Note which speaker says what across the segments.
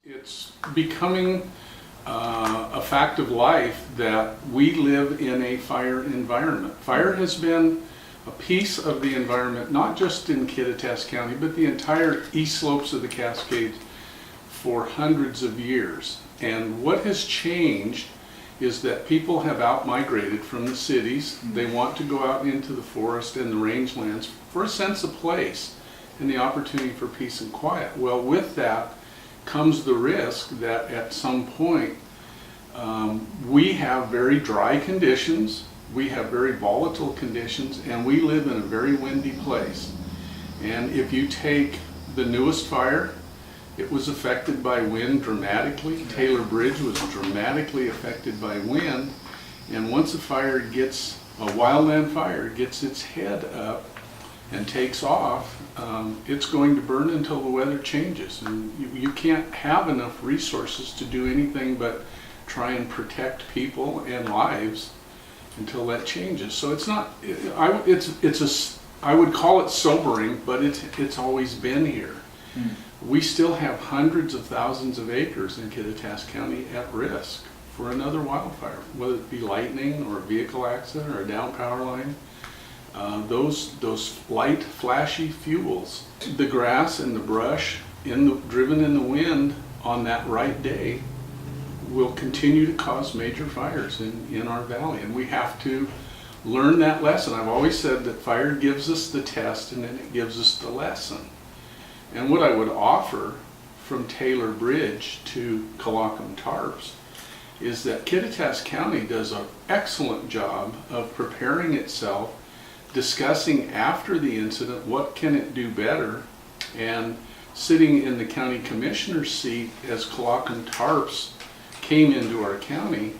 Speaker 1: It's becoming a fact of life that we live in a fire environment. Fire has been a piece of the environment, not just in Kittitas County, but the entire east slopes of the Cascades for hundreds of years. And what has changed is that people have out-migrated from the cities. They want to go out into the forest and the rangelands for a sense of place and the opportunity for peace and quiet. Well, with that comes the risk that at some point we have very dry conditions, we have very volatile conditions, and we live in a very windy place. And if you take the newest fire, it was affected by wind dramatically. Taylor Bridge was dramatically affected by wind. And once a fire gets, a wildland fire gets its head up and takes off, it's going to burn until the weather changes. And you can't have enough resources to do anything but try and protect people and lives until that changes. So it's not, I would call it sobering, but it's always been here. We still have hundreds of thousands of acres in Kittitas County at risk for another wildfire, whether it be lightning or a vehicle accident or a down power line. Those light, flashy fuels, the grass and the brush driven in the wind on that right day will continue to cause major fires in our valley. And we have to learn that lesson. I've always said that fire gives us the test and then it gives us the lesson. And what I would offer from Taylor Bridge to Colocum Tarps is that Kittitas County does an excellent job of preparing itself, discussing after the incident what can it do better, and sitting in the county commissioner's seat as Colocum Tarps came into our county.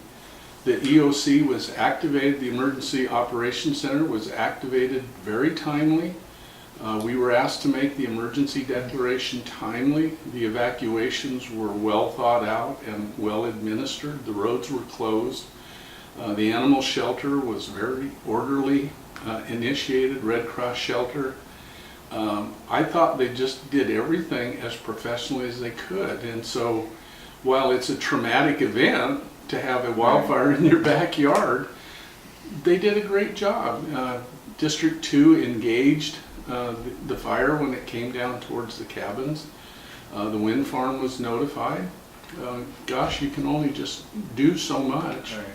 Speaker 1: The EOC was activated, the Emergency Operations Center was activated very timely. We were asked to make the emergency declaration timely. The evacuations were well thought out and well administered. The roads were closed. The animal shelter was very orderly, initiated, Red Cross shelter. I thought they just did everything as professionally as they could. And so while it's a traumatic event to have a wildfire in your backyard, they did a great job. District 2 engaged the fire when it came down towards the cabins. The wind farm was notified. Gosh, you can only just do so much. Right.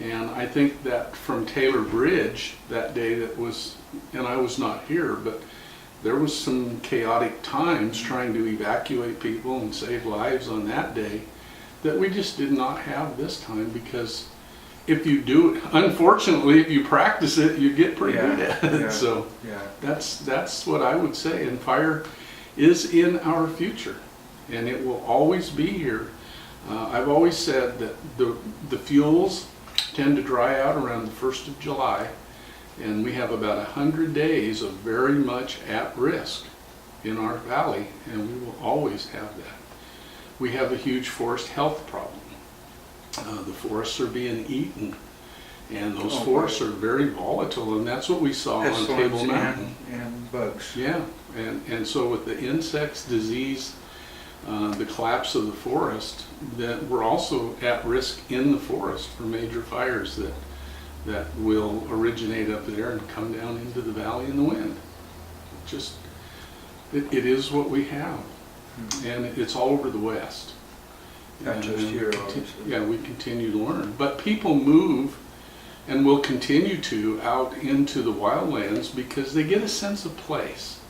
Speaker 1: And I think that from Taylor Bridge that day, that was, and I was not here, but there was some chaotic times trying to evacuate people and save lives on that day that we just did not have this time, because if you do it, unfortunately, if you practice it, you get pretty good at it. Yeah, so that's what I would say. And fire is in our future, and it will always be here. I've always said that the fuels tend to dry out around the 1st of July, and we have about 100 days of very much at risk in our valley, and we will always have that. We have a huge forest health problem. The forests are being eaten, and those forests are very volatile, and that's what we saw on Table Mountain.
Speaker 2: And bugs.
Speaker 1: Yeah, and so with the insects, disease, the collapse of the forest, that we're also at risk in the forest for major fires that will originate up there and come down into the valley in the wind. It is what we have, and it's all over the West.
Speaker 2: Not just here,
Speaker 1: yeah, we continue to learn. But people move, and will continue to, out into the wildlands because they get a sense of place.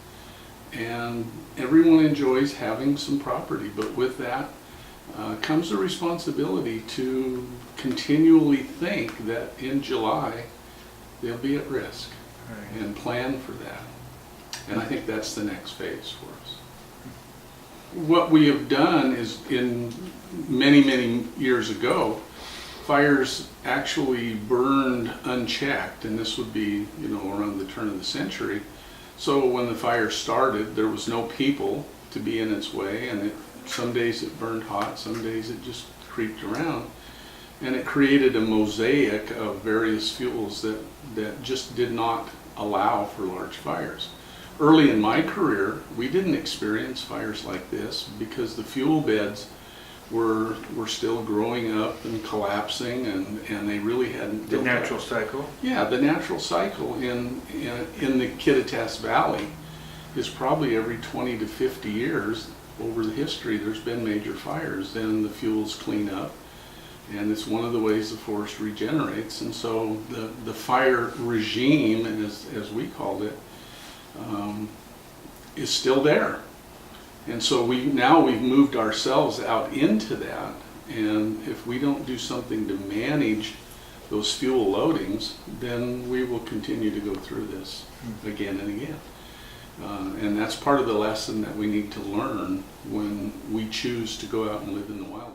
Speaker 1: And everyone enjoys having some property, but with that comes the responsibility to continually think that in July they'll be at risk, right, and plan for that. And I think that's the next phase for us. What we have done is, in many years ago, fires actually burned unchecked, and this would be, around the turn of the century. So when the fire started, there was no people to be in its way, and some days it burned hot, some days it just creeped around, and it created a mosaic of various fuels that just did not allow for large fires. Early in my career, we didn't experience fires like this because the fuel beds were still growing up and collapsing, and they really hadn't
Speaker 2: The
Speaker 1: built
Speaker 2: natural
Speaker 1: up.
Speaker 2: cycle.
Speaker 1: Yeah, the natural cycle in the Kittitas Valley is probably every 20 to 50 years over the history there's been major fires. Then the fuels clean up, and it's one of the ways the forest regenerates. And so the fire regime, as we called it, is still there. And so we've moved ourselves out into that, and if we don't do something to manage those fuel loadings, then we will continue to go through this again and again. And that's part of the lesson that we need to learn when we choose to go out and live in the wild.